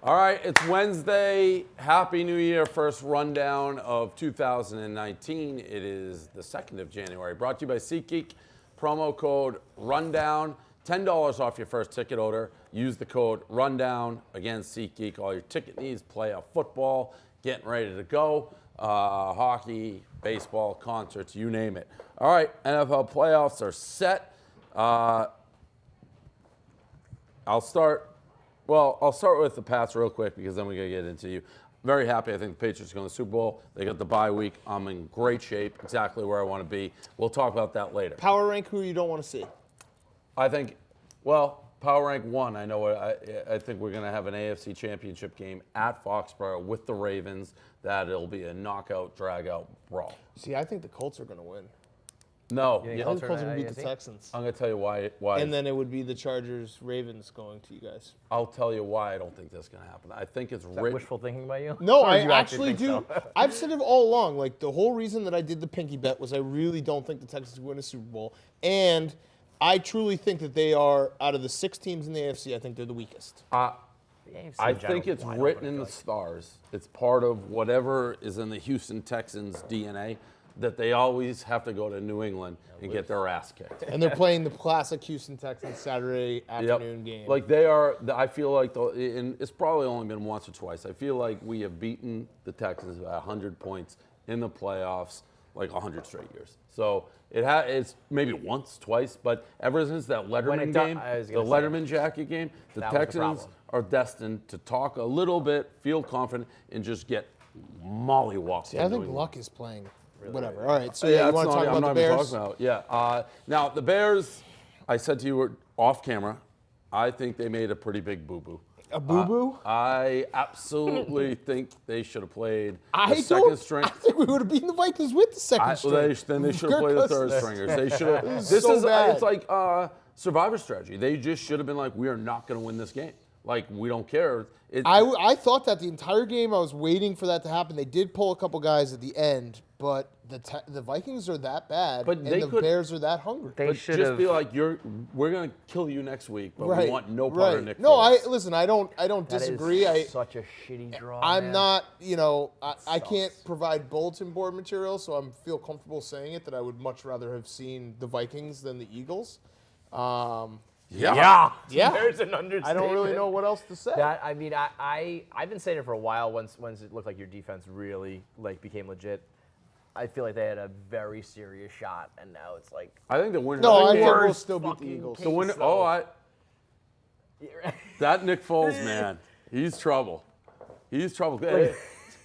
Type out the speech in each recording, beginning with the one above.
All right, it's Wednesday. Happy New Year. First rundown of 2019. It is the 2nd of January. Brought to you by SeatGeek. Promo code RUNDOWN. $10 off your first ticket order. Use the code RUNDOWN. Again, SeatGeek. All your ticket needs. Playoff football. Getting ready to go. Hockey, baseball, concerts, you name it. All right, NFL playoffs are set. I'll start with the Pats real quick because then we got to get into you. Very happy. I think the Patriots are going to the Super Bowl. They got the bye week. I'm in great shape, exactly where I want to be. We'll talk about that later. Power rank who you don't want to see. I think, power rank 1. I know. I think we're going to have an AFC Championship game at Foxborough with the Ravens. That'll be a knockout, drag-out brawl. See, I think the Colts are going to win. No. I think the Colts are going to beat the Texans. I'm going to tell you why. And then it would be the Chargers-Ravens going to you guys. I'll tell you why I don't think that's going to happen. I think it's wishful thinking by you? No, I actually do. So? I've said it all along. Like, the whole reason that I did the pinky bet was I really don't think the Texans win a Super Bowl. And I truly think that they are, out of the 6 teams in the AFC, I think they're the weakest. I think it's written in the stars. It's part of whatever is in the Houston Texans' DNA that they always have to go to New England and get their ass kicked. And they're playing the classic Houston Texans Saturday afternoon game. Like they are, I feel like, and it's probably only been once or twice. I feel like we have beaten the Texans by 100 points in the playoffs like 100 straight years. So it's maybe once, twice, but ever since that Letterman game, the Letterman jacket game, the Texans are destined to talk a little bit, feel confident, and just get mollywopped. I think Luck is playing. Whatever. All right. So you want to talk about the Bears? Now the Bears, I said to you off camera, I think they made a pretty big boo-boo. A boo-boo? I absolutely think they should have played the second string. I think we would have beaten the Vikings with the second string. Then they should have played the third stringers. They should have. It's like survivor strategy. They just should have been like, we are not going to win this game. Like, we don't care. I thought that the entire game. I was waiting for that to happen. They did pull a couple guys at the end, but the Vikings are that bad, and the Bears are that hungry. They should just be like, we're going to kill you next week, but we want no part of Nick Foles. No, I don't disagree. That is such a shitty draw. I'm not, I can't provide bulletin board material, so I feel comfortable saying it that I would much rather have seen the Vikings than the Eagles. Yeah. There's an understatement. I don't really know what else to say. I've been saying it for a while. Once it looked like your defense really became legit, I feel like they had a very serious shot, and now it's like I think the winner. No, I think we'll still beat the Eagles. The winner. That Nick Foles man, he's trouble. He's trouble.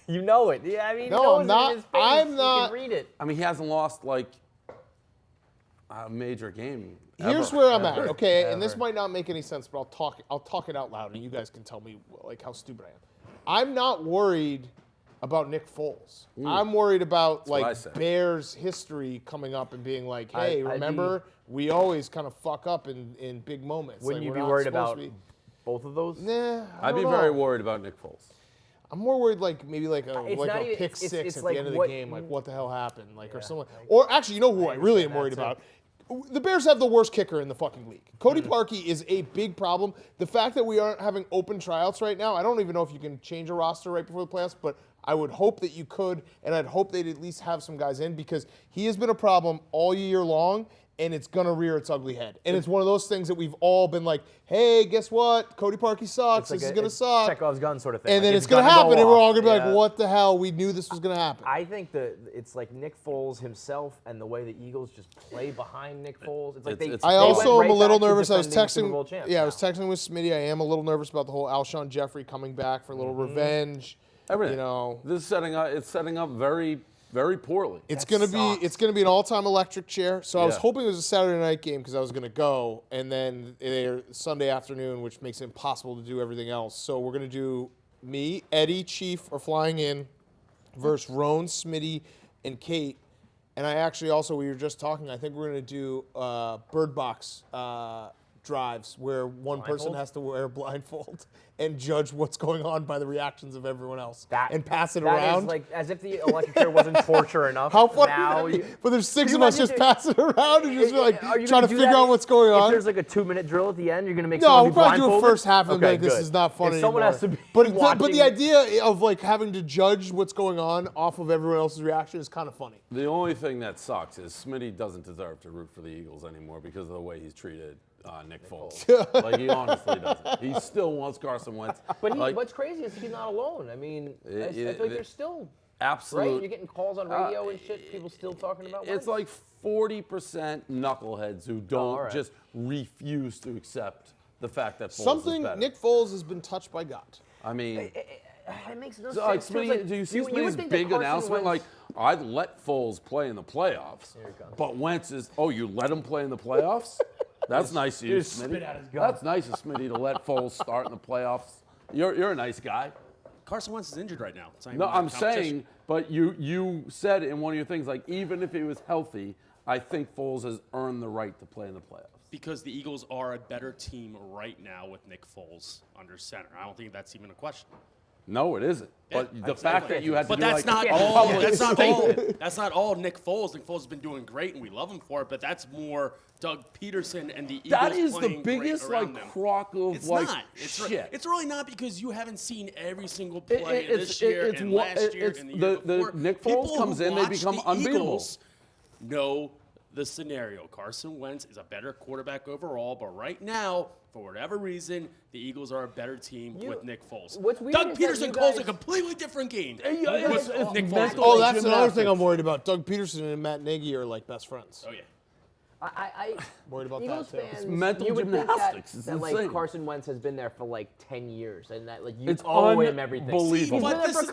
You know it. Yeah, I mean, no, I'm not. I'm not. You can read it. I mean, he hasn't lost like a major game. Here's where I'm at, okay? And this might not make any sense, but I'll talk it out loud, and you guys can tell me how stupid I am. I'm not worried about Nick Foles. I'm worried about Bears history coming up and being like, hey, remember, we always kind of fuck up in big moments. Wouldn't you be worried about both of those? Nah, I'd be very worried about Nick Foles. I'm more worried maybe a pick six at the end of the game, like what the hell happened, or something. Or actually, you know who I really am worried about? The Bears have the worst kicker in the fucking league. Cody Clarkie is a big problem. The fact that we aren't having open tryouts right now, I don't even know if you can change a roster right before the playoffs, but I would hope that you could, and I'd hope they'd at least have some guys in because he has been a problem all year long, and it's going to rear its ugly head. And it's one of those things that we've all been like, hey, guess what? Cody Clarkie sucks. This is going to suck. Chekhov's gun sort of thing. And then it's going to happen, and we're all going to be like, what the hell? We knew this was going to happen. I think that it's like Nick Foles himself and the way the Eagles just play behind Nick Foles. It's like I also am a little nervous. I was texting with Smitty. I am a little nervous about the whole Alshon Jeffrey coming back for a little revenge. Everything. This is setting up very, very poorly. It's gonna be an all-time electric chair. So I was hoping it was a Saturday night game because I was gonna go, and then Sunday afternoon, which makes it impossible to do everything else. So we're gonna do me, Eddie, Chief are flying in versus Roan, Smitty, and Kate. And I actually also, we were just talking, I think we're gonna do Bird Box drives where one person has to wear a blindfold and judge what's going on by the reactions of everyone else and pass it around. That is as if the electric chair wasn't torture enough. How funny! But there's 6 of us just passing around and just trying to figure out what's going on. If there's a 2-minute drill at the end, you're gonna make no, someone we'll be probably do blindfolded? a first half and this is not funny someone anymore. has to be but watching. the idea of having to judge what's going on off of everyone else's reaction is kind of funny. The only thing that sucks is Smitty doesn't deserve to root for the Eagles anymore because of the way he's treated Nick Foles. He honestly doesn't. He still wants Carson Wentz. But what's crazy is he's not alone. I mean, I feel like there's still right. You're getting calls on radio and shit. People still talking about Wentz. It's like 40% knuckleheads who don't just refuse to accept the fact that Foles is better. Nick Foles has been touched by God. I mean, it makes no sense. Smitty, do you see Smitty's big announcement? I'd let Foles play in the playoffs, but Wentz is. Oh, you let him play in the playoffs? That's nice of you, Smitty. That's nice of Smitty to let Foles start in the playoffs. You're a nice guy. Carson Wentz is injured right now. No, I'm saying, but you said in one of your things, even if he was healthy, I think Foles has earned the right to play in the playoffs. Because the Eagles are a better team right now with Nick Foles under center. I don't think that's even a question. No, it isn't. But the fact that you had to but do that's not all. That's not all Nick Foles. Nick Foles has been doing great, and we love him for it. But that's more Doug Peterson and the Eagles. That is the biggest crock of shit. It's really not because you haven't seen every single play this year and last year and the year before. Nick Foles comes in, they become unbeatable. Know the scenario. Carson Wentz is a better quarterback overall, but right now, for whatever reason, the Eagles are a better team with Nick Foles. What's weird Doug Peterson calls a completely different game with Nick Foles. Oh, that's another thing I'm worried about. Doug Peterson and Matt Nagy are like best friends. Oh, yeah. I worried about Eagles that too. fans, It's mental you would gymnastics. Think It's that insane. Carson Wentz has been there for 10 years, and that you it's owe him everything. Unbelievable. But this is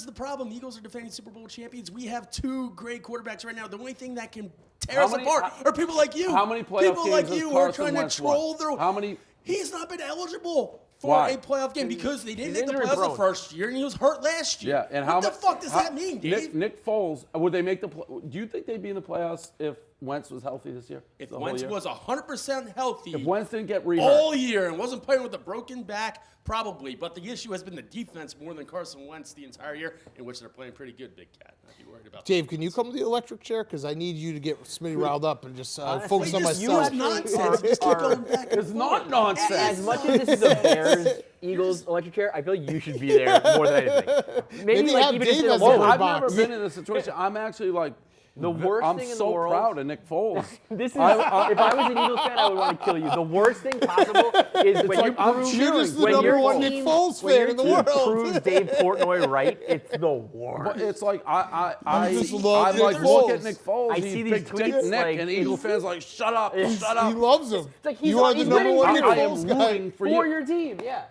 the problem. The Eagles are defending Super Bowl champions. We have 2 great quarterbacks right now. The only thing that can tear us apart are people like you. How many playoff people games like has you who are Carson trying Wentz to troll through. How many? He's not been eligible for a playoff game because they didn't make the playoffs the first year, and he was hurt last year. Yeah, and what the fuck does that mean, Dave? Nick Foles, would they make the? Do you think they'd be in the playoffs if Wentz was healthy this year? If Wentz was 100% healthy, if Wentz didn't get re-hurt all year and wasn't playing with a broken back, probably. But the issue has been the defense more than Carson Wentz the entire year, in which they're playing pretty good, Big Cat. Not be worried about Dave, can you come to the electric chair? Because I need you to get Smitty riled up and just focus on myself. It's nonsense. Just keep going back and It's not nonsense. As much as this is a Bears-Eagles electric chair, I feel like you should be there more than anything. Maybe have even Dave just in as a a lower I've box. never been in a situation. I'm actually the worst I'm thing in so the world. proud of Nick Foles. If I was an Eagles fan, I would want to kill you. The worst thing possible is when you prove You're just the number one Nick Foles fan in the world. Proves Dave Portnoy right. It's the worst. But it's like I love Nick look Foles. at Nick Foles. I he's see these big dick tweets, Nick, and Eagle fans shut up, shut up. He loves him. It's like You are the number one Nick I am Foles guy. rooting for for you. your team, yeah.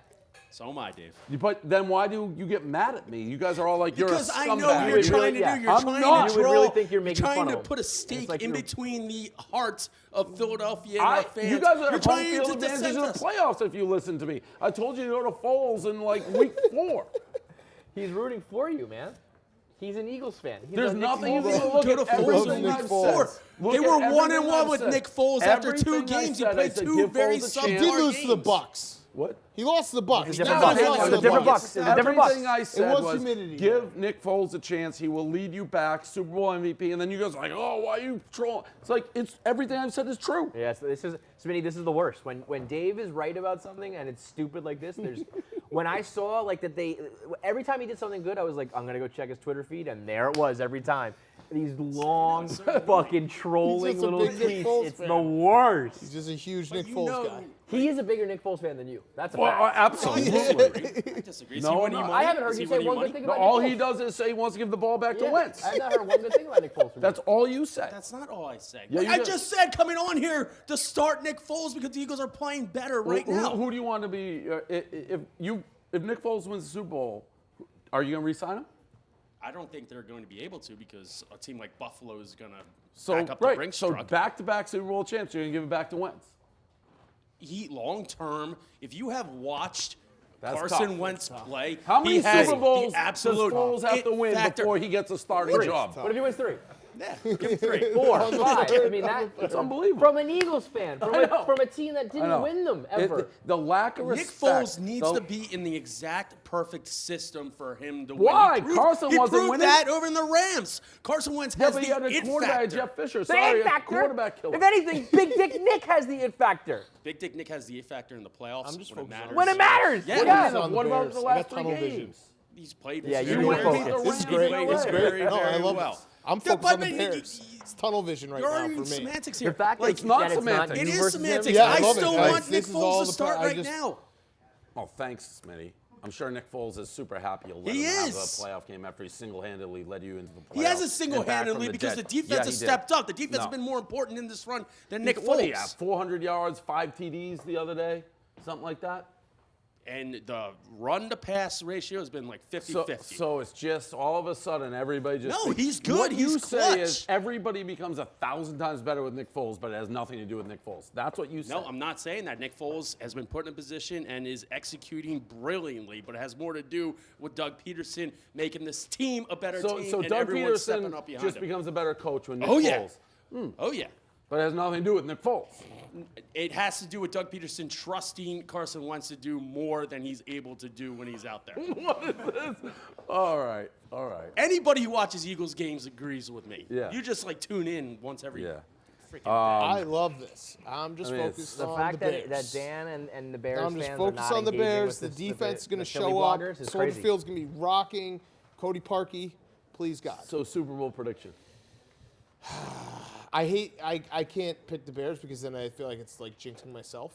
So am I, Dave. But then why do you get mad at me? You guys are all like, you're a Because I scumbag. know what you're trying to do. You're I'm trying not. to You would troll. really think you're making trying fun to of put a him. stake like in you're- between the hearts of Philadelphia and our fans. You guys are you're home trying field to advantage dissect in the us. playoffs if you listen to me. I told you to go to Foles in week 4. He's rooting for you, man. He's an Eagles fan. He's There's a Nick nothing you Foles can fan. look Go to at Foles everything Nick I've Foles. said. They were 1-1 with Nick Foles after 2 games. He played 2 very He subpar did lose to the games. Bucks. What? He lost to the Bucks. It's a different Bucks. He lost It was to a the different Bucks. Bucks. It was a different Bucks. Everything I said was was humidity. give Nick Foles a chance. He will lead you back, Super Bowl MVP, and then you guys are like, oh, why are you trolling? It's like everything I've said is true. Yes, Smitty, this is the worst. When Dave is right about something and it's stupid like this, when I saw every time he did something good, I was like, I'm gonna go check his Twitter feed, and there it was every time. These long, fucking trolling He's just a little big Nick tweets. Foles It's fan. the worst. He's just a huge Nick you Foles know- guy. He is a bigger Nick Foles fan than you. That's a Well, fact. absolutely. I disagree. Is No, he winning no. money? I haven't heard Is you he say winning one money? good thing about All Nick he Foles. does is say he wants to give the ball back to Yeah, Wentz. I've not heard one good thing about Nick Foles. That's all you say. That's not all I said. Yeah, you I did. just said coming on here to start Nick Foles because the Eagles are playing better right now. Who do you want to be? If Nick Foles wins the Super Bowl, are you going to re-sign him? I don't think they're going to be able to because a team like Buffalo is going to So back up the Brinks so truck. back-to-back Super Bowl champs, you're going to give it back to Wentz. He long term, if you have watched That's Carson tough. Wentz play, How many he has Super Bowls the absolute does Foles have to it win factor. before he gets a starting job? What if he wins 3? Yeah, give him 3. 4, 5. I mean, It's unbelievable. From an Eagles fan, from a team that didn't win them ever. The lack of Nick respect. Foles needs to be in the exact perfect system for him to Why? win. Carson he wasn't proved winning? that over in the Rams. Carson Wentz has but he had the a it quarterback, factor. Jeff Fisher. The Sorry, it a factor. quarterback killer. If anything, Big Dick Nick has the it factor. Big Dick Nick has the it factor in the playoffs I'm just when it focused on matters. When it matters. Yeah. Yeah. What about the I last got 3 tunnel games? vision. He's played Yeah, very you well. were focused. This is He's great. played It's very, great. No, I very love well. this. I'm Yeah, focused on but the Bears. It's tunnel vision right You're now arguing for me. semantics here. The fact Like, that it's not that it's semantics. you it is versus him. semantics. Yeah, I I love it, still guys. want Nick This is all Foles to the start I right just- now. Oh, thanks, Smitty. I'm sure Nick Foles is super happy you'll let He him have a is. playoff game after he single-handedly led you into the playoffs. He has a and back single-handedly from because the dead. defense Yeah, has he did. stepped up. The defense No. has been more important in this run than Nick What did he have? Foles. 400 yards, 5 TDs the other day? Something like that? And the run-to-pass ratio has been like 50-50. So it's just all of a sudden everybody just. No, thinks- he's good. What you He's say clutch. is everybody becomes 1,000 times better with Nick Foles, but it has nothing to do with Nick Foles. That's what you say. No, I'm not saying that. Nick Foles has been put in a position and is executing brilliantly, but it has more to do with Doug Peterson making this team a better team So and Doug everyone stepping Peterson up behind just him. becomes a better coach when Nick Oh, yeah. Foles. Oh, yeah. But it has nothing to do with Nick Foles. It has to do with Doug Peterson trusting Carson Wentz to do more than he's able to do when he's out there. What is this? All right. Anybody who watches Eagles games agrees with me. Yeah. You just like tune in once every Yeah. freaking day. I love this. I'm just I mean, it's focused The on fact the that, Bears. that Dan and the Bears I'm just fans focused are not on the engaging Bears. with The this- defense is going to the Philly show up. bloggers is Soldier crazy. Field's going to be rocking. Cody Clarkie, please God. So Super Bowl prediction. I can't pick the Bears because then I feel like it's like jinxing myself.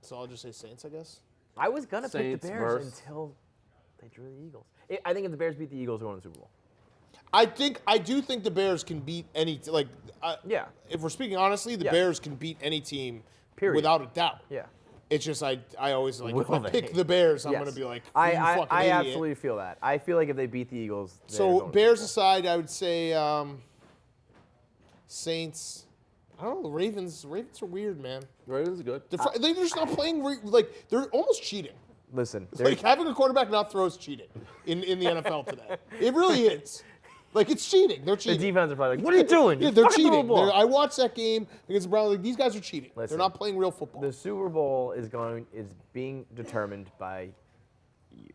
So I'll just say Saints, I guess. I was gonna pick Saints the Bears versus- until they drew the Eagles. I think if the Bears beat the Eagles, they're going to the Super Bowl. I do think the Bears can beat any Yeah. If we're speaking honestly, the Yeah. Bears can beat any team Period. without a doubt. Yeah. It's just I always like if Will I they? pick the Bears, I'm Yes. gonna be like, I you fucking I idiot. absolutely feel that. I feel like if they beat the Eagles, they're So going to Bears the Super aside, I would say Saints. I don't know. The Ravens. Ravens are weird, man. Ravens good. They're just not playing. Like they're almost cheating. Bowl. Listen, Like having a quarterback not throw is cheating in the NFL today. It really is. Like it's cheating. They're the cheating. defense are probably like, "What are you doing? Yeah, You they're fucking throw the cheating. ball." I watched that game against the Browns. Like, these guys are cheating. Listen, they're not playing real football. The Super Bowl is being determined by you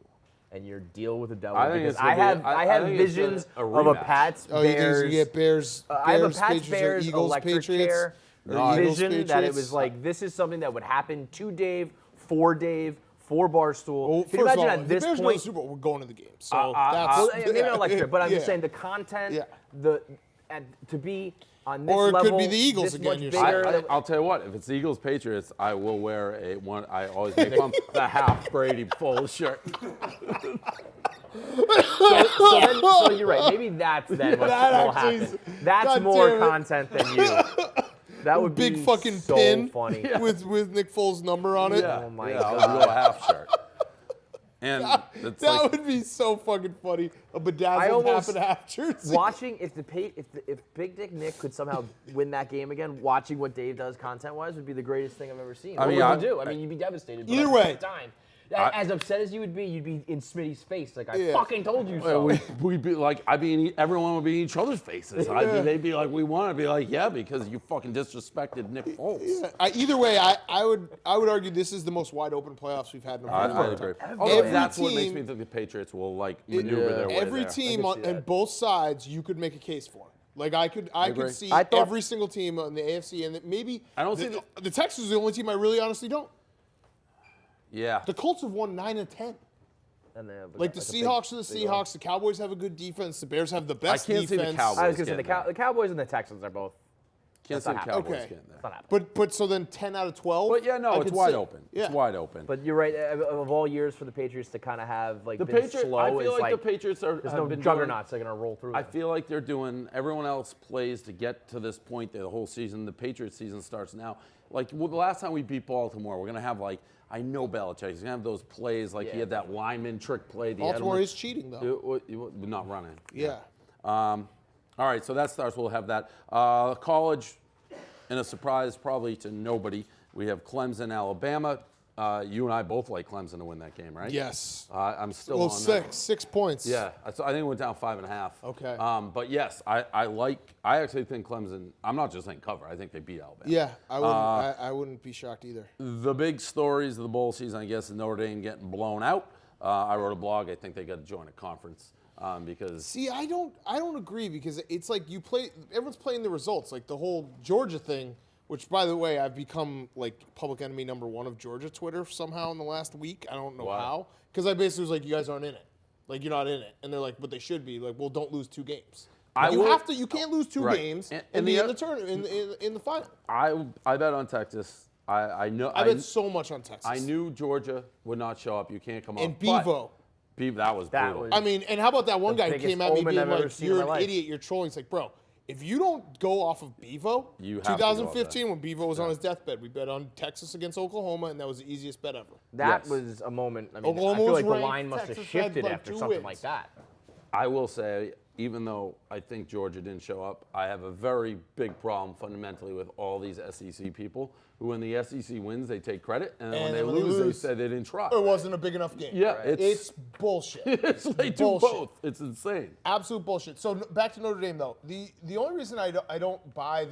and your deal with the devil. I think because it's gonna I be have a- I have think it's visions a of a rematch. Pats Oh, you think Bears. you get Bears? I have a Bears, Pats Patriots, or Bears Eagles, electric Patriots, chair or Eagles, vision that it Patriots? was like this is something that would happen to Dave, for Barstool. Well, Can you first of imagine all, at if this the Bears go to point? the Super Bowl, we're going to the game. So that's Well, maybe not electric, but I'm just yeah. saying the content, Yeah. to be on this Or it could level, be the Eagles this again, much you're bigger saying. than- I'll tell you what. If it's the Eagles Patriots, I will wear I always make fun the half Brady full shirt. So you're right. Maybe that's then what That will actually happen. is- That's God more damn it. content than you. That would big be fucking so pin funny. with Nick Foles' number on it. Yeah. Oh my yeah, God. I'll go a half shirt. And it's That like, would be so fucking funny. A bedazzled almost- half and half jersey. Watching if Big Dick Nick could somehow win that game again, watching what Dave does content-wise would be the greatest thing I've ever seen. What would you do? I mean, you'd be devastated. But Either at the way. same time, as upset as you would be, you'd be in Smitty's face like I Yeah. fucking told you so. we'd be like, everyone would be in each other's faces. They'd be like, we want to be like, yeah, because you fucking disrespected Nick Foles. Either way, I would argue this is the most wide open playoffs we've had in a I very long agree. time. Although Every that's what makes team- me think the Patriots will maneuver their way Every there. team I can see on that. both sides, you could make a case for. Like I could agree. see I thought- every single team on the AFC, and maybe I don't see the Texans are the only team I really honestly don't. Yeah. The Colts have won 9 of 10. And they have Like the a big- Seahawks are the big arm. Seahawks. The Cowboys have a good defense. The Bears have the best can't see the defense. Cowboys. I was going to say getting the Cowboys and the Texans are both. Can't That's see the not Cowboys Okay. getting there. It's not happening. But so then 10 out of 12. But yeah, no, I it's could wide see- open. Yeah. It's wide open. But you're right. Of all years for the Patriots to kind of have the been Patriots, slow, I feel is like the Patriots there's have no been juggernauts that are going to roll through. I them. feel like they're doing. Everyone else plays to get to this point. The whole season. The Patriots season starts now. Like the last time we beat Baltimore, we're gonna have I know Belichick. He's gonna have those plays like he Yeah. had that lineman trick play. Baltimore is cheating though. Not running. Yeah. All right, so that starts. We'll have that. College, in a surprise probably to nobody, we have Clemson, Alabama. You and I both like Clemson to win that game, right? Yes. I'm still Well, on 6 points. Yeah, I think it went down 5.5. Okay. But yes, I actually think Clemson. I'm not just saying cover. I think they beat Alabama. Yeah, I wouldn't be shocked either. The big stories of the bowl season, I guess, is Notre Dame getting blown out. I wrote a blog. I think they got to join a conference because. See, I don't agree because it's like everyone's playing the results. Like the whole Georgia thing, which by the way, I've become like public enemy number 1 of Georgia Twitter somehow in the last week. I don't know how. Because I basically was like, you guys aren't in it. Like you're not in it, and they're like, but they should be. Like, well, don't lose 2 games. You can't lose 2 games and be in the tournament in the final. I bet on Texas. I bet so much on Texas. I knew Georgia would not show up. You can't come up. And Bevo. That was brutal. I mean, and how about that one guy who came at me being like, you're an idiot, you're trolling. It's like, bro, if you don't go off of Bevo, 2015 when Bevo was on his deathbed, we bet on Texas against Oklahoma, and that was the easiest bet ever. That was a moment. I mean, I feel like the line must have shifted after something like that. I will say, even though I think Georgia didn't show up, I have a very big problem fundamentally with all these SEC people who, when the SEC wins, they take credit, and then when they lose, they say they didn't try. It wasn't a big enough game. Yeah, it's bullshit. They do both. It's insane. Absolute bullshit. So back to Notre Dame though. The only reason I don't buy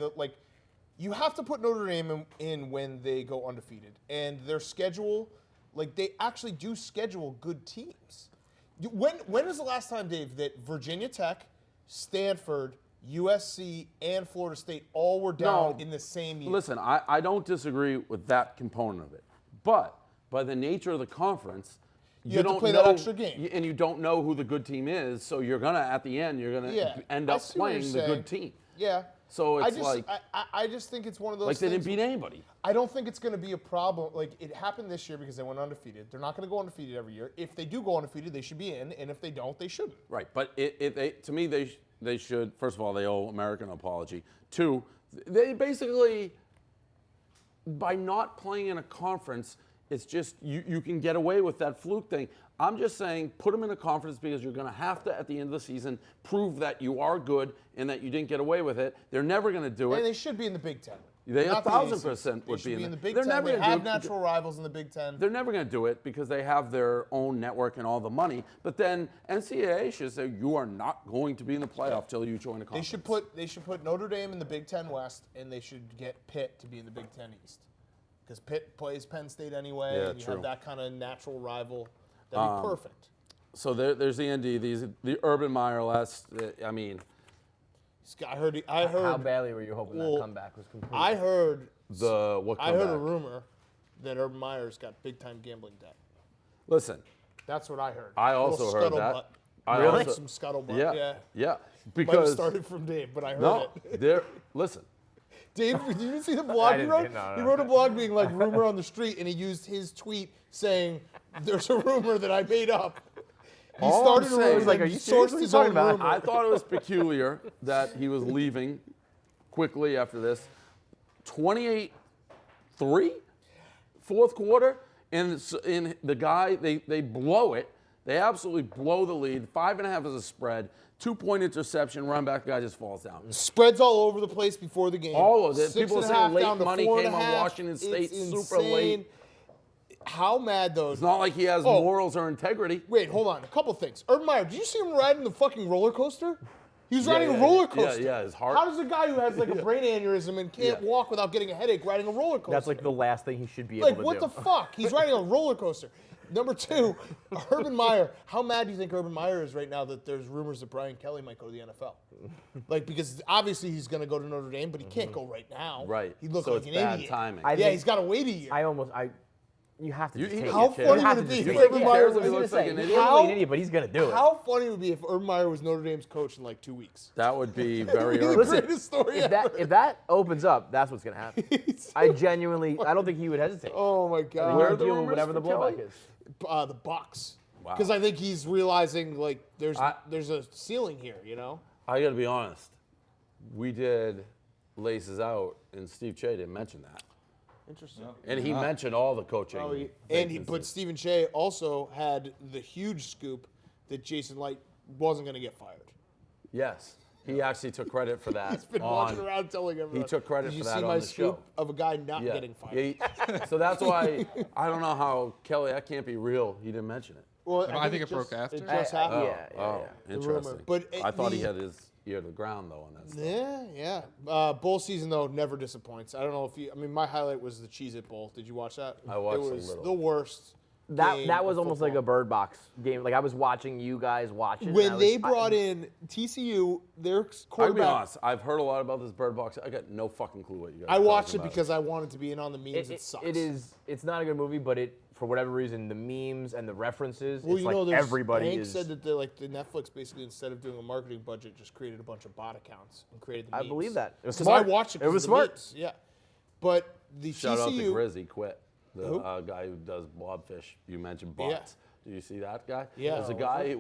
you have to put Notre Dame in when they go undefeated, and their schedule, like they actually do schedule good teams. When is the last time, Dave, that Virginia Tech, Stanford, USC, and Florida State all were down in the same year? Listen, I don't disagree with that component of it. But by the nature of the conference, you don't play that extra game. And you don't know who the good team is, so you're going to, at the end, end up playing the good team. Yeah. So it's I just think it's one of those like things. They didn't beat anybody. I don't think it's going to be a problem. Like, it happened this year because they went undefeated. They're not going to go undefeated every year. If they do go undefeated, they should be in, and if they don't, they shouldn't. Right, but to me, they should, first of all, they owe America an apology. 2, they basically, by not playing in a conference, it's just you can get away with that fluke thing. I'm just saying put them in a conference because you're going to have to, at the end of the season, prove that you are good and that you didn't get away with it. They're never going to do it. And they should be in the Big Ten. They 1,000% would be in the Big Ten. They have natural rivals in the Big Ten. They're never going to do it because they have their own network and all the money. But then NCAA should say you are not going to be in the playoff till you join a conference. They should put Notre Dame in the Big Ten West, and they should get Pitt to be in the Big Ten East. Because Pitt plays Penn State anyway, and you have that kind of natural rival. That'd be perfect. So there's the ND. The Urban Meyer last. I mean, I heard. How badly were you hoping that comeback was complete? I heard a rumor that Urban Meyer's got big time gambling debt. Listen, that's what I heard. I also heard that. Really? Some scuttlebutt. Yeah. Because might have started from Dave, but I heard it. Listen. Dave, did you see the blog he wrote? He wrote a blog being like rumor on the street, and he used his tweet saying, "There's a rumor that I made up." He started a rumor. Like, are you seriously talking about it? I thought it was peculiar that he was leaving quickly after this. 28-3, fourth quarter, and in the guy they blow it. They absolutely blow the lead. 5.5 is a spread. 2-point interception, run back, guy just falls down. Spreads all over the place before the game. All of it. People are saying late money came on 4.5. Washington State It's super insane. late. How mad, though? It's not like he has morals or integrity. Wait, hold on. A couple things. Urban Meyer, did you see him riding the fucking roller coaster? He was riding a roller coaster. Yeah, his heart. How does a guy who has like a brain aneurysm and can't walk without getting a headache riding a roller coaster? That's like the last thing he should be able to do. Like, what the fuck? He's riding a roller coaster. Number 2, Urban Meyer. How mad do you think Urban Meyer is right now that there's rumors that Brian Kelly might go to the NFL? Like, because obviously he's going to go to Notre Dame, but he can't go right now. Right. He looks so like it's an bad idiot. timing. He's got to wait a year. You have to just take it. How funny would it be if Urban Meyer was looks like an idiot? He's like an idiot, but he's going to do it. How funny would it be if Urban Meyer was Notre Dame's coach in like 2 weeks? That would be very the greatest story ever. If that opens up, that's what's going to happen. I don't think he would hesitate. Oh my God. Where are the deal with rumors whatever the for Kelly? blowback is. The Bucks. Wow. Because I think he's realizing like there's a ceiling here, you know? I got to be honest. We did Laces Out, and Steve Che didn't mention that. Interesting. And he mentioned all the coaching. But Stephen Che also had the huge scoop that Jason Light wasn't going to get fired. Yes. He actually took credit for that. He's been walking around telling everyone. He took credit for that on the show. Did you see my scoop of a guy not getting fired? Yeah, so that's why I don't know how Kelly. That can't be real. He didn't mention it. Well, I think it broke after. It just happened. Interesting. But I thought he had his ear to the ground though on that stuff. Yeah. Bowl season though never disappoints. I don't know if you. I mean, my highlight was the Cheez-It Bowl. Did you watch that? I watched it was a little. the worst. That was almost like a Bird Box game. Like I was watching you guys watch it. When they brought in TCU, their quarterback. I'll be honest. I've heard a lot about this Bird Box. I got no fucking clue what you guys. I watched it about because I wanted to be in on the memes. It sucks. It's not a good movie, but for whatever reason, the memes and the references, Well, it's you know, like everybody Hank is. said that the Netflix basically instead of doing a marketing budget, just created a bunch of bot accounts and created the memes. I believe that. It was Because smart. I watched it. It was of the smart. memes. Yeah, but the Shout out to TCU. Grizz. He quit. The Who? Guy who does blobfish. You mentioned bots. Yeah. Do you see that guy? Yeah. There's a guy,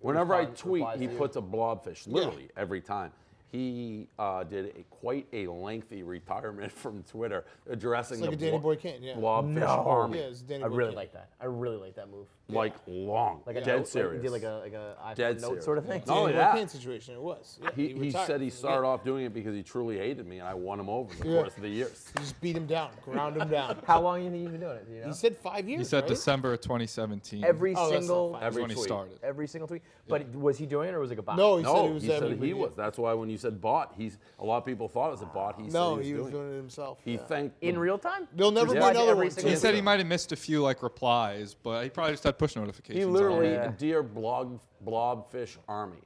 whenever I tweet, replies he to you. puts a blobfish, literally every time. He did quite a lengthy retirement from Twitter, addressing It's like a Danny Boy Kane, yeah. blobfish No. army. Yeah, it's Danny I Boy really Kane. like that. I really like that move. Like long, Like a dead note, serious. Like, he did like a iPhone Dead note serious. sort of thing. Not only Danny Boy that, Kane situation. It was. Yeah, he retired said he from the started game. off doing it because he truly hated me, and I won him over in the Yeah. course of the years. He just beat him down, ground him down. How long do you think you've been doing it? Do you know? He said 5 years. He said right? December of 2017. Every Oh, that's not single fine. Every when he tweet. started. every single tweet. But was he doing it or was it like a bot? No, he said No, he was. he said every he week. was. That's why when you said bot, a lot of people thought it was a bot. He No, said he was doing doing it himself. He yeah. thanked In the- real time? There'll never be Yeah. another Every one. single He too. said he might have missed a few replies, but he probably just had push notifications. He on. literally, Yeah. dear blobfish army,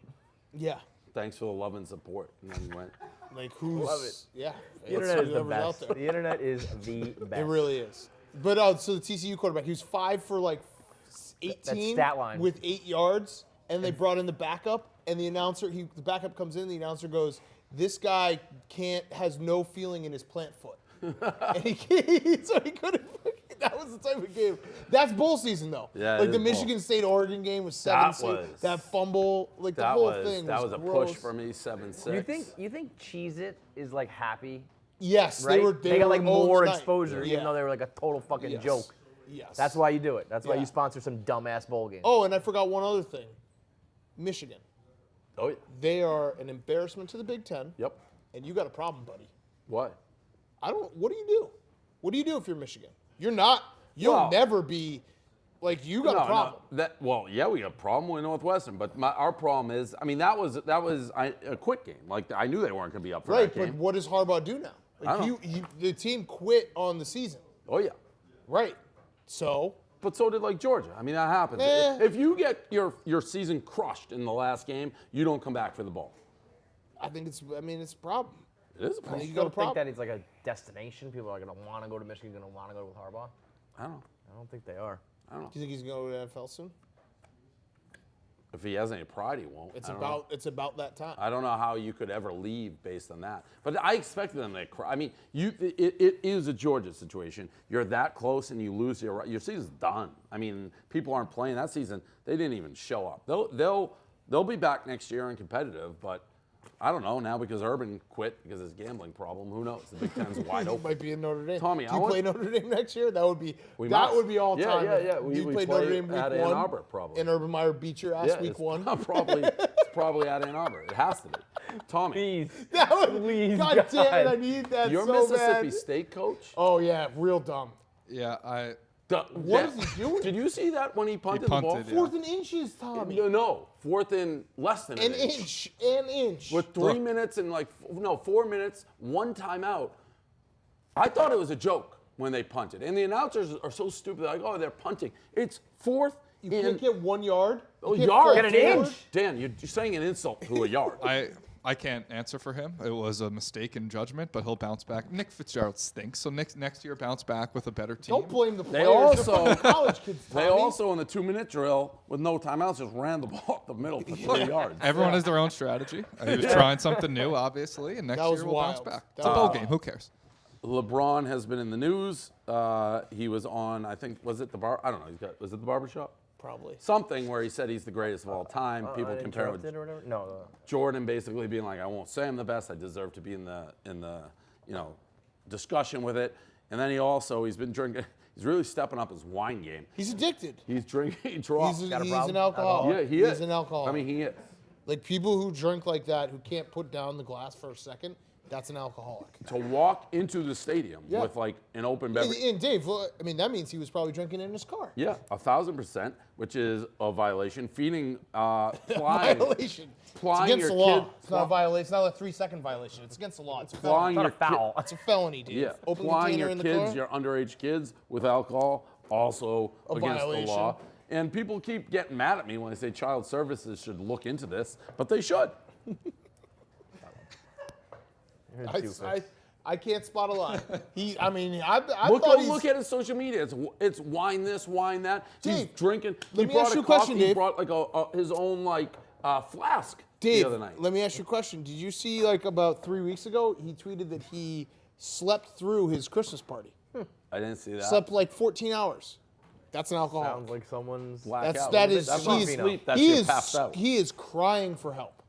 Yeah. thanks for the love and support. And then he went, Like who's? Love it. Yeah. The internet is the whoever's out best. there. The internet is the best. It really is. But so the TCU quarterback, he was 5 for like 18 stat line. with 8 yards, and they brought in the backup, and the the backup comes in, the announcer goes, "This guy has no feeling in his plant foot," and so he couldn't. That was the type of game. That's bowl season though. Yeah, it like the is bowl. Michigan State Oregon game was 7-6. That fumble, like the that whole was thing. that was a gross. push for me, 7-6. You think Cheez-It is like happy? Yes, Right? they got were like owned more tonight. exposure, Yeah. even though they were like a total fucking Yes. joke. Yes. That's why you do it. That's why Yeah. you sponsor some dumbass bowl game. Oh, and I forgot one other thing. Michigan. Oh, yeah. They are an embarrassment to the Big Ten. Yep. And you got a problem, buddy. What? What do you do? What do you do if you're Michigan? You're not. You'll Well- never be. Like you got a problem. Yeah, we got a problem with Northwestern, but our problem is, I mean, that was a quick game. Like I knew they weren't going to be up for Right, that game. but what does Harbaugh do now? I Like don't the team quit on the season. Oh yeah. Right. So But so did like Georgia. I mean, that happens. Eh. If you get your season crushed in the last game, you don't come back for the ball. I think it's a problem. It is a I problem. think you You got a don't think problem. that it's like a destination? People are going to want to go to Michigan, going to want to go with Harbaugh? I don't know. I don't think they are. I don't know. Do you think he's going to go to the NFL soon? If he has any pride, he won't. It's I don't know. about that time. I don't know how you could ever leave based on that. But I expected them to cry. I mean, it is a Georgia situation. You're that close and you lose your season's done. I mean, people aren't playing that season. They didn't even show up. They'll be back next year and competitive, but I don't know now because Urban quit because of his gambling problem. Who knows? The Big Ten's wide He open. might be in Notre Dame. Tommy, do I you want- play Notre Dame next year? That would be must. would be all Yeah, time. yeah. Do We you play play Notre Dame week at 1? Ann Arbor, probably. And Urban Meyer beat your ass week it's 1. It's probably at Ann Arbor. It has to be. Tommy, Please. That would, Please, God damn it! I God. need that your so Mississippi bad. State coach. Oh yeah, real dumb. Yeah, What is he doing? Did you see that when he punted, punted, the ball? yeah. 4th and inches, Tommy. No, 4th and less than An inch. An inch. With 3 minutes and 4 minutes, one timeout. I thought it was a joke when they punted. And the announcers are so stupid. They're like, oh, they're punting. It's 4th You and can't get 1 yard. oh, You can't yard. fall Get an forward. inch. Dan, you're saying an insult to a yard. I can't answer for him. It was a mistake in judgment, but he'll bounce back. Nick Fitzgerald stinks, so next year bounce back with a better team. Don't blame the They players. They're also- fucking college kids. They Tommy. also, in the 2-minute drill, with no timeouts, just ran the ball up the middle for 3 yards. Everyone has their own strategy. He was trying something new, obviously, and next That was year we'll bounce wild. back. That It's a was bowl wild. game. Who cares? LeBron has been in the news. He was on, I think, was it the bar? I don't know. Was it the barbershop? Probably. Something where he said he's the greatest of all time. People compare him with Uninterrupted or whatever? No. Jordan, basically being like, I won't say I'm the best. I deserve to be in the discussion with it. And then he's been drinking. He's really stepping up his wine game. He's addicted. He's drinking. He's He's Got a an problem? alcoholic. Yeah, he is. He's an alcoholic. I mean, he is. Like people who drink like that, who can't put down the glass for a second, that's an alcoholic. To walk into the stadium with like an open beverage. And Dave, I mean, that means he was probably drinking in his car. Yeah, 1,000%, which is a violation. Feeding, plying. Violation. Plying It's against your the law. kid. It's not a violation. It's not a 3-second violation. It's against the law. It's a Plying felony. your foul. It's a felony, Dave. Yeah, Open plying container your in the kids, car. your underage kids with alcohol, also A against violation. the law. And people keep getting mad at me when I say child services should look into this, but they should. I can't spot a lie. I Look, thought he's... look at his social media. It's wine this, wine that. He's Dave, drinking. let me ask you a question, He Dave. brought like his own flask Dave, the other night. let me ask you a question. Did you see like about 3 weeks ago, he tweeted that he slept through his Christmas party. I didn't see that. Slept like 14 hours. That's an alcoholic. Sounds like someone's. Blackout. That's not he is, sleep. That's he you is passed out. he is crying for help.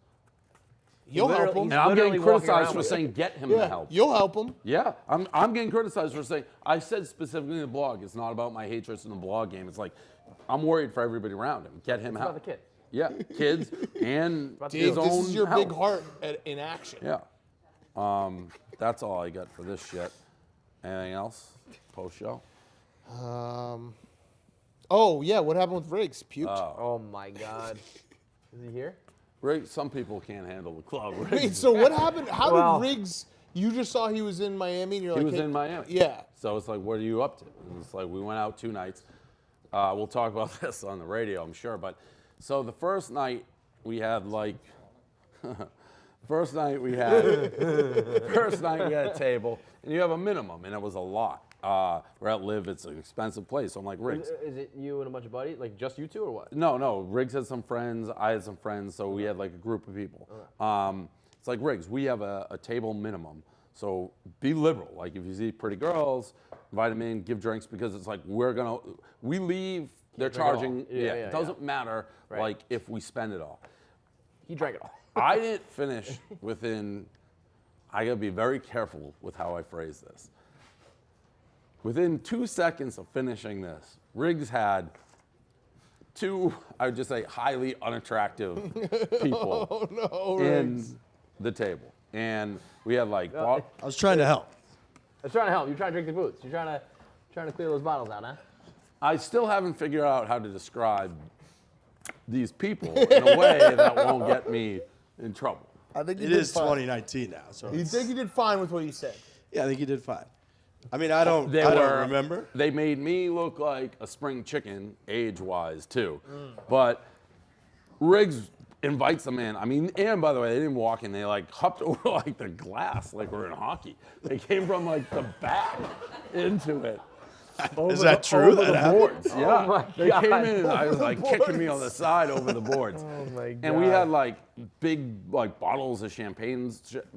You'll help literally- him. And I'm literally getting walking criticized around for with saying get him the help. You'll help him. Yeah, I'm getting criticized for saying, I said specifically in the blog, it's not about my hatred in the blog game. It's like, I'm worried for everybody around him. Get him It's help. about the kid. Yeah, kids and Dave, his own this is your health. big heart in action. Yeah. That's all I got for this shit. Anything else? Post show? Oh, yeah, what happened with Riggs? Puked? Oh my God. Is he here? Rick, some people can't handle the club. Wait, so what happened? How Well- did Riggs, you just saw he was in Miami and you're He like... was hey- in Miami. Yeah. So it's like, what are you up to? And it's like, we went out 2 nights. We'll talk about this on the radio, I'm sure. But so the first night we had like, first night we had a table, and you have a minimum, and it was a lot. Where I live, it's an expensive place. So I'm like, Riggs. Is it you and a bunch of buddies? Like just you two or what? No. Riggs had some friends. I had some friends. So we had like a group of people. It's like, Riggs, we have a table minimum. So be liberal. Like if you see pretty girls, invite them in, give drinks, because it's like we leave, they're drink it all. charging. Yeah, It doesn't matter Right. like if we spend it all. He drank it all. I didn't finish I gotta be very careful with how I phrase this. Within 2 seconds of finishing this, Riggs had 2, I would just say, highly unattractive people in the table. And we had like, I was trying to help. I was trying to help. You're trying to drink the boots. You're trying to clear those bottles out, huh? I still haven't figured out how to describe these people in a way that won't get me in trouble. I think It is 2019 now, so You think you did fine with what you said? yeah, I think you did fine. I mean, I don't remember. They made me look like a spring chicken, age-wise, too. But Riggs invites them in. I mean, and by the way, they didn't walk in. They like hopped over like the glass, like we're in hockey. They came from like the back into it. Is that true? Over That the happened? boards. Yeah. my They came God. in and I was like kicking me on the side over the boards. Oh my God. And we had like big like bottles of champagne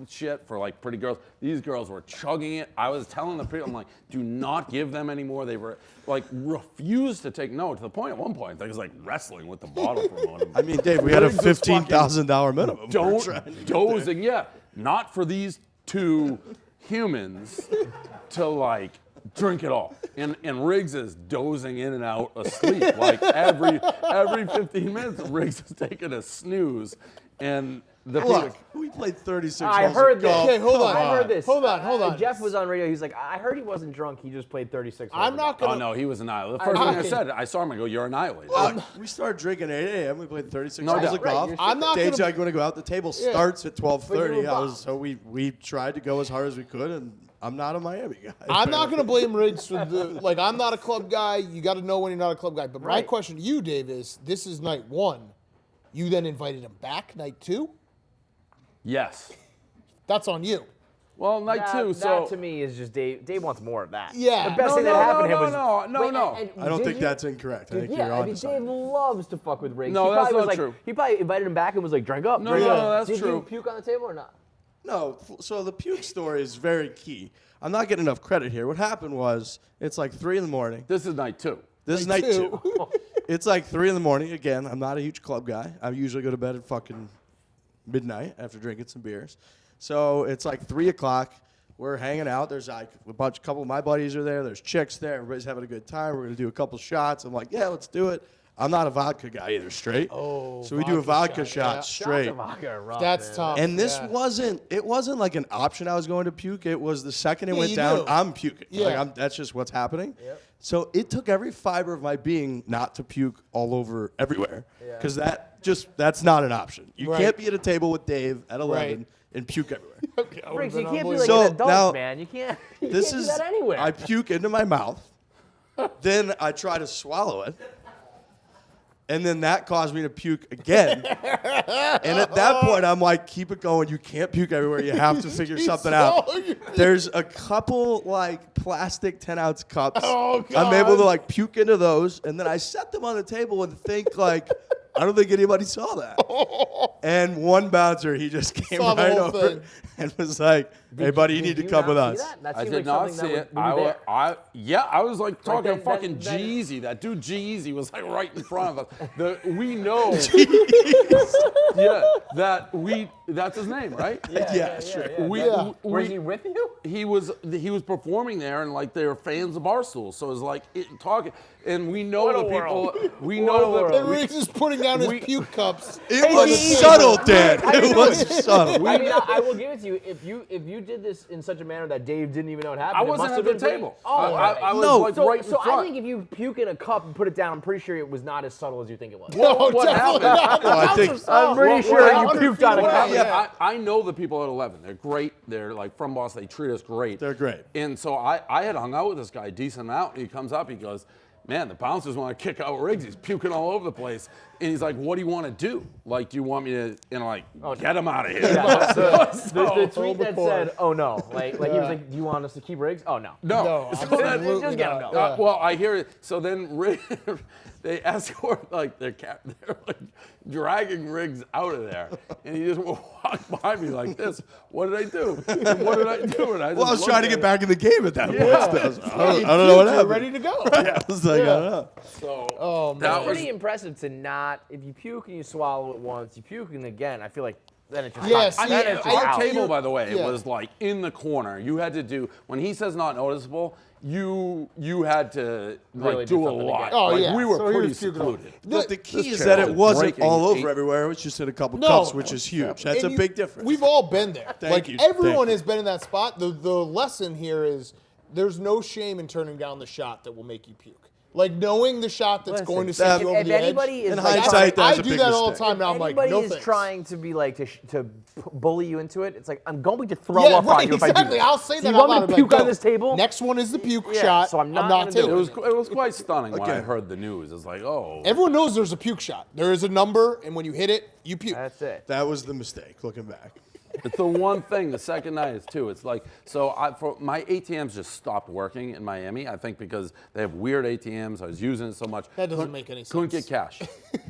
shit for like pretty girls. These girls were chugging it. I was telling the people, I'm like, do not give them any more. They were like refused to take no, to the point at one point they was like wrestling with the bottle for one of them. I mean, Dave, we had a Riggs was fucking $15,000 minimum. dozing, yeah. Not for these 2 humans to like drink it all. And Riggs is dozing in and out asleep. Like every 15 minutes, Riggs is taking a snooze. And the Look, we played 36 I holes heard of this. golf. Okay, hold on. I heard this. Hold on. Jeff was on radio. He's like, I heard he wasn't drunk. He just played 36. I'm not Oh gonna. no, he was annihilated. The first thing I said, I saw him. I go, "You're annihilated." Look, we started drinking at 8 a.m. We played 36 No holes doubt. of golf. Right, I'm not Dave's gonna. like, going to go out. The table Yeah. starts at But you were 12:30. bombed. So we tried to go as hard as we could, and I'm not a Miami guy. I'm not going to blame Riggs for like, I'm not a club guy. You got to know when you're not a club guy. But my Right. question to you, Dave, is this is night 1. You then invited him back night 2? Yes. That's on you. Well, night 2. That So to me is just Dave. Dave wants more of that. Yeah. The best No, thing that no, happened no, to him was no. I don't did think you- that's incorrect. I think Yeah, you're I on mean, to Dave something. loves to fuck with Riggs. No, he that's probably was not like, true. He probably invited him back and was like, drink up. No, drink no, up. no, that's Did true. you puke on the table or not? No, so the puke story is very key. I'm not getting enough credit here. What happened was, it's like 3 in the morning. this is night 2. This is night 2. It's like 3 in the morning. Again, I'm not a huge club guy. I usually go to bed at fucking midnight after drinking some beers. So it's like 3 o'clock. We're hanging out. There's like couple of my buddies are there. There's chicks there. Everybody's having a good time. We're gonna do a couple shots. I'm like, yeah, let's do it. I'm not a vodka guy either, straight. Oh, so we do a vodka shot yeah. straight. Shots of vodka are rough, That's man. tough. And this yeah. wasn't like an option I was going to puke. It was the second it Yeah, went you down, do. I'm puking. Yeah. Like that's just what's happening. Yep. So it took every fiber of my being not to puke all over everywhere. Because that's not an option. You Right. can't be at a table with Dave at 11 Right. and puke everywhere. Briggs, you can't be like So, an adult, now, man. You can't. You This can't is do that anywhere. I puke into my mouth. Then I try to swallow it. And then that caused me to puke again. And at that point, I'm like, keep it going. You can't puke everywhere. You have to figure something out. There's a couple like plastic 10-ounce cups. Oh, I'm able to God. like puke into those. And then I set them on the table and think like, I don't think anybody saw that. And one bouncer, he just came Saw the right whole over thing. and was like, hey, buddy, you need to come with us. That I seems did like not something see that it. would be there. I was like talking then- fucking then- Jeezy. That dude Jeezy was like right in front of us. We know. That's his name, right? Yeah, sure. Was he with you? He was performing there, and like they were fans of Barstool, so it was like talking, and we know What a the people. world. We What know a the. world. And Riggs is putting down his puke cups. It was subtle, Dan. It was subtle. I mean, I will give it to you. If you did this in such a manner that Dave didn't even know it happened, I it wasn't must at have the been pretty- table. Oh, I was No. like so, right in so front. I think if you puke in a cup and put it down, I'm pretty sure it was not as subtle as you think it was. No, what definitely happened? not. Well, I think I'm pretty Well, sure well, you 100 puked on a feet cup. away. Yeah, I know the people at 11. They're great. They're like from Boston. They treat us great. They're great. And so I had hung out with this guy a decent amount. And he comes up. He goes, man, the bouncers want to kick out Riggs. He's puking all over the place. And he's like, what do you want to do? Like, do you want me to, get him out of here? The tweet that said, "Oh no," like he was like, "Do you want us to keep Riggs?" Oh no. No. No, So absolutely just get him not. going. Yeah. well, I hear it. So then they escort, like, they're like dragging Riggs out of there. And he just walked behind me like this. What did I do? And what did I do? And I Well, I was just trying to looked get at back in the game at that point. Yeah. I don't know what You're happened. ready to go. I was like, I don't know. it. So Oh, man. that It's was pretty impressive to not. If you puke and you swallow it once, you puke and again. I feel like then it's just Yes, not, yeah, then it's our out. table, by the way, it Yeah. was like in the corner. You had to do when he says not noticeable. You had to like Really do do a something lot. again. Oh, Like, yeah. we were So he pretty was puking secluded. But the key This is chair that it was wasn't breaking all over 8 everywhere. It was just in a couple No. cups, which is huge. That's a And big difference. We've all been there. Thank you. Everyone Thank you. has been in that spot. The lesson here is there's no shame in turning down the shot that will make you puke. Like knowing the shot that's going to send you over if the anybody edge. is In like, hindsight, I that's a do big that all the mistake. time. Now I'm like, anybody no is thanks. trying to be like to bully you into it. It's like I'm going to throw Yeah, up right, on you if I do exactly. this. I'll say So that you out want me loud. to I'm like, puke on no. this table? Next one is the puke Yeah, shot. so I'm not gonna taking do It was quite stunning when I Again. heard the news. It's like, oh, Everyone knows there's a puke shot. There is a number, and when you hit it, you puke. That's it. That was the mistake, looking back. it's the one thing. The second night is too. It's like for my ATMs just stopped working in Miami. I think because they have weird ATMs. I was using it so much. That doesn't make any Couldn't sense. get cash.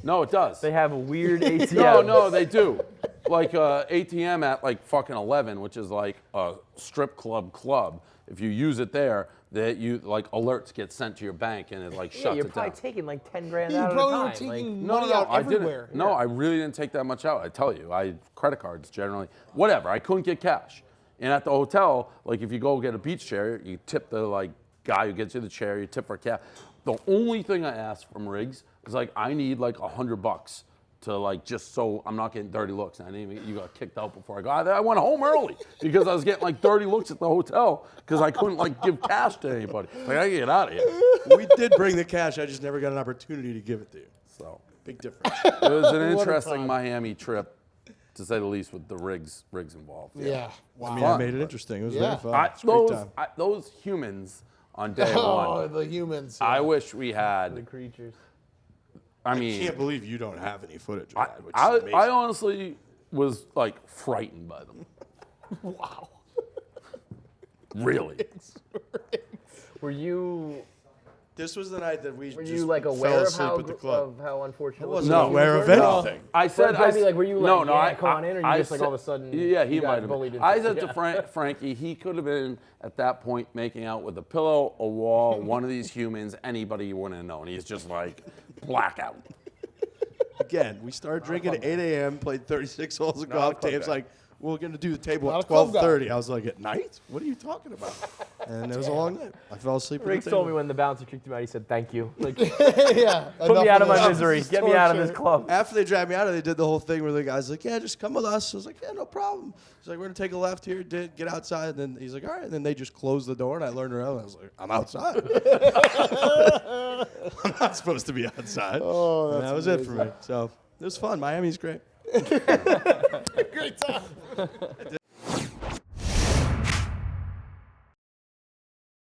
No, it does. They have a weird ATM. No, they do. Like ATM at like fucking 11, which is like a strip club. If you use it there, that you like alerts get sent to your bank and it like Yeah, shuts you're it probably down. taking like 10 grand You out at a probably were time. Like, taking No, money out I everywhere. didn't. No, I really didn't take that much out. I tell you, I credit cards generally. Whatever. I couldn't get cash. And at the hotel, like if you go get a beach chair, you tip the like guy who gets you the chair. You tip for cash. The only thing I asked from Riggs is like I need like $100 to like just so I'm not getting dirty looks. And I didn't even, you got kicked out before I got. I went home early because I was getting like dirty looks at the hotel because I couldn't like give cash to anybody. Like I can get out of here. We did bring the cash. I just never got an opportunity to give it to you. So Big difference. it was an What a interesting time. Miami trip, to say the least, with the Riggs involved. Yeah. Wow. I mean, I made it interesting. It was Yeah. very fun. It's a great time. Those humans on day Oh, one. the humans. I yeah. wish we had. the creatures. I I mean, can't believe you don't have any footage of I, that, which is amazing. I honestly was like frightened by them. Wow. Really. Were you This was the night that we were just you like fell aware of asleep how at the club. unfortunate? I wasn't No. aware of No. anything. I said, I mean, like, were you like, no, yeah, come on in, or you just like said- all of a sudden Yeah, he you got might have bullied been. into I it? said Yeah. to Frankie, he could have been at that point making out with a pillow, a wall, one of these humans, anybody you wouldn't have known. He's just like blackout. Again, we started drinking at 8 a.m., played 36 holes of golf. Dave's like, we're going to do the table Not at a club guy. 12:30. I was like, at night? What are you talking about? And it was a long night. I fell asleep at the Riggs table. told me when the bouncer kicked him out, he said, "Thank you. Like, Yeah. put me out of my misery. Get me out of this club." After they dragged me out, they did the whole thing where the guy's like, yeah, just come with us. I was like, yeah, no problem. He's like, we're going to take a left here, get outside. And then he's like, all right. And then they just closed the door, and I learned around. I was like, I'm outside. I'm not supposed to be outside. Oh, And that's that was it for me. So it was fun. Miami's great. Great time.